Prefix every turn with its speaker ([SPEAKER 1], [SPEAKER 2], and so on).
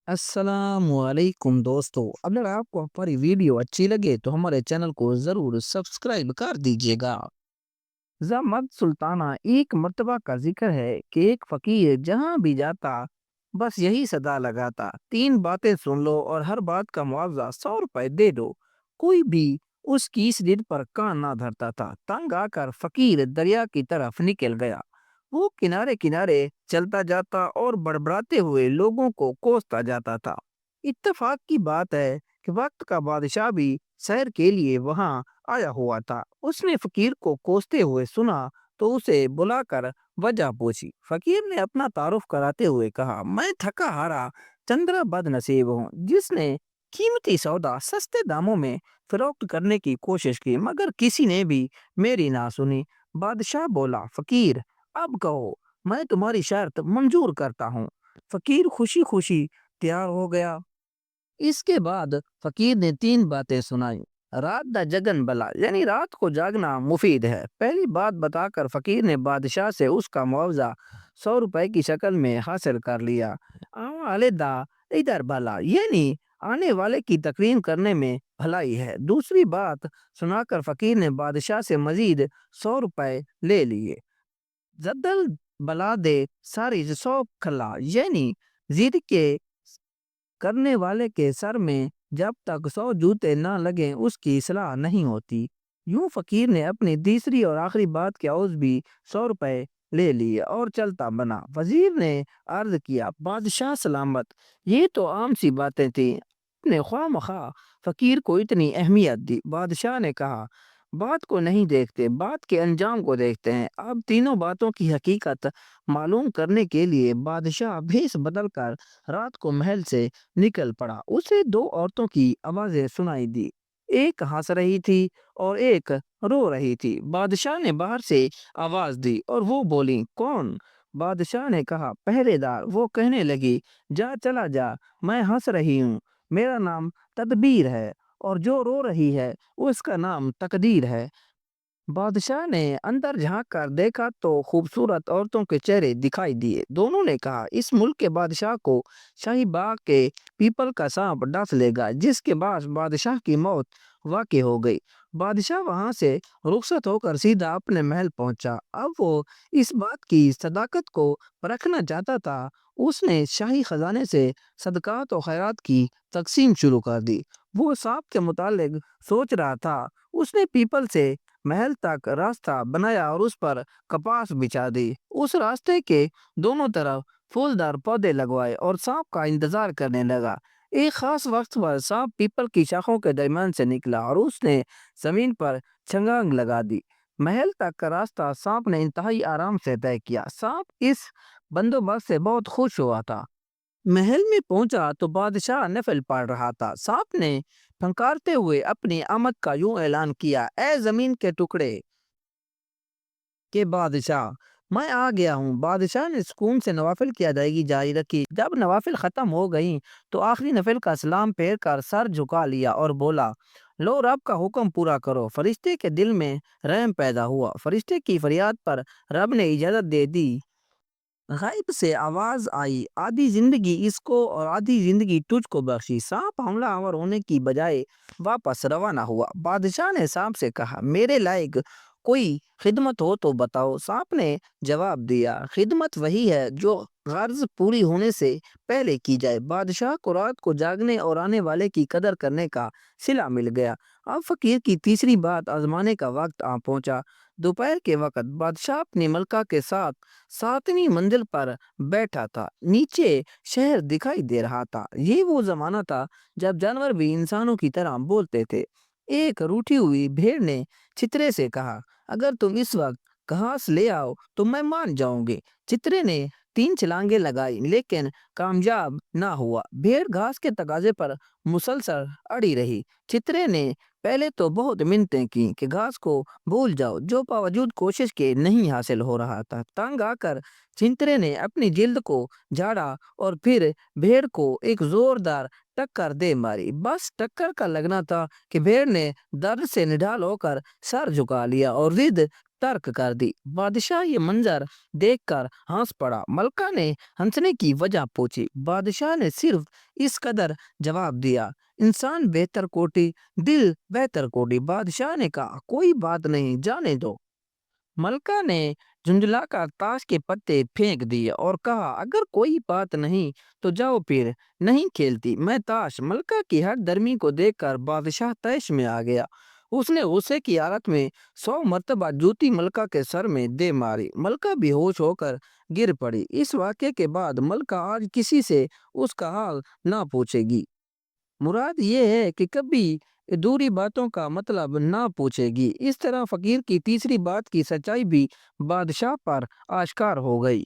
[SPEAKER 1] السلام علیکم دوستو، اگر آپ کو ہماری ویڈیو اچھی لگے تو ہمارے چینل کو ضرور سبسکرائب کر دیجیے گا۔ زحمت سلطانہ ایک مرتبہ کا ذکر ہے کہ ایک فقیر جہاں بھی جاتا بس یہی صدا لگاتا: تین باتیں سن لو اور ہر بات کا معاوضہ 100 روپے دے دو۔ کوئی بھی اس کی اس ضد پر کان نہ دھرتا تھا۔ تنگ آ کر فقیر دریا کی طرف نکل گیا۔ وہ کنارے کنارے چلتا جاتا اور بڑبڑاتے ہوئے لوگوں کو کوستا جاتا تھا۔ اتفاق کی بات ہے کہ وقت کا بادشاہ بھی سیر کے لیے وہاں آیا ہوا تھا۔ اس نے فقیر کو کوستے ہوئے سنا تو اسے بلا کر وجہ پوچھی۔ فقیر نے اپنا تعارف کراتے ہوئے کہا: میں تھکا ہارا چندرا بد نصیب ہوں، جس نے قیمتی سودا سستے داموں میں فروخت کرنے کی کوشش کی مگر کسی نے بھی میری نہ سنی۔ بادشاہ بولا: فقیر، اب کہو، میں تمہاری شرط منظور کرتا ہوں۔ فقیر خوشی خوشی تیار ہو گیا۔ اس کے بعد فقیر نے تین باتیں سنائی۔ رات دا جگن بلا، یعنی رات کو جاگنا مفید ہے۔ پہلی بات بتا کر فقیر نے بادشاہ سے اس کا معاوضہ 100 روپے کی شکل میں حاصل کر لیا۔ آنے والے دا ادھر بلا، یعنی آنے والے کی تکریم کرنے میں بھلائی ہے۔ دوسری بات سنا کر فقیر نے بادشاہ سے مزید 100 روپے لے لیے۔ زدل بلا دے ساری سو کھلا، یعنی ضد کے کرنے والے کے سر میں جب تک 100 جوتے نہ لگیں اس کی اصلاح نہیں ہوتی۔ یوں فقیر نے اپنی تیسری اور آخری بات کے عوض بھی 100 روپے لے لیے اور چلتا بنا۔ وزیر نے عرض کیا: بادشاہ سلامت، یہ تو عام سی باتیں تھیں، نے خواہ مخواہ فقیر کو اتنی اہمیت دی۔ بادشاہ نے کہا: بات کو نہیں دیکھتے، بات کے انجام کو دیکھتے ہیں۔ اب تینوں باتوں کی حقیقت معلوم کرنے کے لیے بادشاہ بھیس بدل کر رات کو محل سے نکل پڑا۔ اسے دو عورتوں کی آوازیں سنائی دی، ایک ہنس رہی تھی اور ایک رو رہی تھی۔ بادشاہ نے باہر سے آواز دی اور وہ بولی: کون؟ بادشاہ نے کہا: پہرے دار۔ وہ کہنے لگی: جا چلا جا، میں ہنس رہی ہوں، میرا نام تدبیر ہے، اور جو رو رہی ہے اس کا نام تقدیر ہے۔ بادشاہ نے اندر جھانک کر دیکھا تو خوبصورت عورتوں کے چہرے دکھائی دیے۔ دونوں نے کہا: اس ملک کے بادشاہ کو شاہی باغ کے پیپل کا سانپ ڈس لے گا، جس کے بعد بادشاہ کی موت واقع ہو گئی۔ بادشاہ وہاں سے رخصت ہو کر سیدھا اپنے محل پہنچا۔ اب وہ اس بات کی صداقت کو پرکھنا چاہتا تھا۔ اس نے شاہی خزانے سے صدقات و خیرات کی تقسیم شروع کر دی۔ وہ سانپ کے متعلق سوچ رہا تھا۔ اس نے پیپل سے محل تک راستہ بنایا اور اس پر کپاس بچھا دی۔ اس راستے کے دونوں طرف پھولدار پودے لگوائے اور سانپ کا انتظار کرنے لگا۔ ایک خاص وقت پر سانپ پیپل کی شاخوں کے درمیان سے نکلا اور اس نے زمین پر چھلانگ لگا دی۔ محل تک کا راستہ سانپ نے انتہائی آرام سے طے کیا۔ سانپ اس بندوبست سے بہت خوش ہوا تھا۔ محل میں پہنچا تو بادشاہ نفل پڑھ رہا تھا۔ سانپ نے پھنکارتے ہوئے اپنی آمد کا یوں اعلان کیا: اے زمین کے ٹکڑے کے بادشاہ، میں آ گیا ہوں۔ بادشاہ نے سکون سے نوافل کی ادائیگی جاری رکھی۔ جب نوافل ختم ہو گئیں تو آخری نفل کا سلام پھیر کر سر جھکا لیا اور بولا: لو، رب کا حکم پورا کرو۔ فرشتے کے دل میں رحم پیدا ہوا۔ فرشتے کی فریاد پر رب نے اجازت دے دی۔ غیب سے آواز آئی: آدھی زندگی اس کو اور آدھی زندگی تجھ کو بخشی۔ سانپ حملہ آور ہونے کی بجائے واپس روانہ ہوا۔ بادشاہ نے سانپ سے کہا: میرے لائق کوئی خدمت ہو تو بتاؤ۔ سانپ نے جواب دیا: خدمت وہی ہے جو غرض پوری ہونے سے پہلے کی جائے۔ بادشاہ کو رات کو جاگنے اور آنے والے کی قدر کرنے کا صلہ مل گیا۔ اب فقیر کی تیسری بات آزمانے کا وقت آ پہنچا۔ دوپہر کے وقت بادشاہ اپنی ملکہ کے ساتھ 7ویں منزل پر بیٹھا تھا۔ نیچے شہر دکھائی دے رہا تھا۔ یہ وہ زمانہ تھا جب جانور بھی انسانوں کی طرح بولتے تھے۔ ایک روٹھی ہوئی بھیڑ نے چترے سے کہا: اگر تم اس وقت گھاس لے آؤ تو میں مان جاؤں گی۔ چترے نے 3 چھلانگیں لگائی لیکن کامیاب نہ ہوا۔ بھیڑ گھاس کے تقاضے پر مسلسل اڑی رہی۔ چترے نے پہلے تو بہت منتیں کی کہ گھاس کو بھول جاؤ، جو باوجود کوشش کے نہیں حاصل ہو رہا تھا۔ تنگ آ کر چترے نے اپنی جلد کو جھاڑا اور پھر بھیڑ کو ایک زوردار ٹکر دے ماری۔ بس ٹکر کا لگنا تھا کہ بھیڑ نے درد سے نڈال ہو کر سر جھکا لیا اور ضد ترک کر دی۔ بادشاہ یہ منظر دیکھ کر ہنس پڑا۔ ملکہ نے ہنسنے کی وجہ پوچھی۔ بادشاہ نے صرف اس قدر جواب دیا، انسان بہتر کوٹی، دل بہتر کوٹی۔ بادشاہ نے کہا، کوئی بات نہیں، جانے دو۔ ملکہ نے جھنجھلا کر تاش کے پتے پھینک دیے اور کہا، اگر کوئی بات نہیں تو جاؤ، پھر نہیں کھیلتی میں تاش۔ ملکہ کی ہر درمی کو دیکھ کر بادشاہ طیش میں آ گیا۔ اس نے غصے کی حالت میں 100 مرتبہ جوتی ملکہ کے سر میں دے ماری۔ ملکہ بے ہوش ہو کر گر پڑی۔ اس واقعے کے بعد ملکہ آج کسی سے اس کا حال نہ پوچھے گی۔ مراد یہ ہے کہ کبھی ادھوری باتوں کا مطلب نہ پوچھے گی۔ اس طرح فقیر کی تیسری بات کی سچائی بھی بادشاہ پر آشکار ہو گئی۔